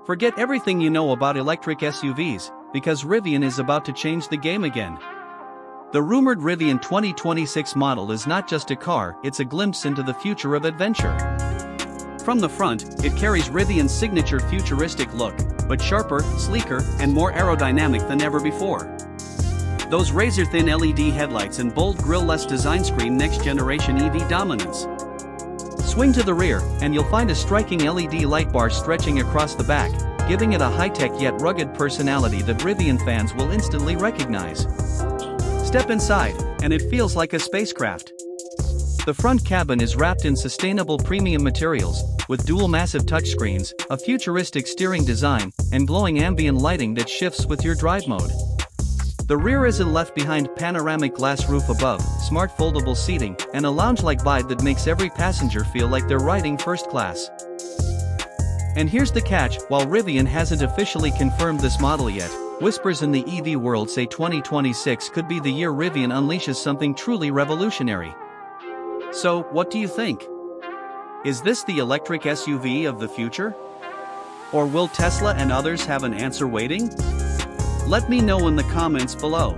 Forget everything you know about electric SUVs, because Rivian is about to change the game again. The rumored Rivian 2026 model is not just a car, it's a glimpse into the future of adventure. From the front, it carries Rivian's signature futuristic look, but sharper, sleeker, and more aerodynamic than ever before. Those razor-thin LED headlights and bold grille-less design scream next-generation EV dominance. Swing to the rear, and you'll find a striking LED light bar stretching across the back, giving it a high-tech yet rugged personality that Rivian fans will instantly recognize. Step inside, and it feels like a spacecraft. The front cabin is wrapped in sustainable premium materials, with dual massive touchscreens, a futuristic steering design, and glowing ambient lighting that shifts with your drive mode. The rear isn't left behind: panoramic glass roof above, smart foldable seating, and a lounge-like vibe that makes every passenger feel like they're riding first class. And here's the catch: while Rivian hasn't officially confirmed this model yet, whispers in the EV world say 2026 could be the year Rivian unleashes something truly revolutionary. So, what do you think? Is this the electric SUV of the future? Or will Tesla and others have an answer waiting? Let me know in the comments below.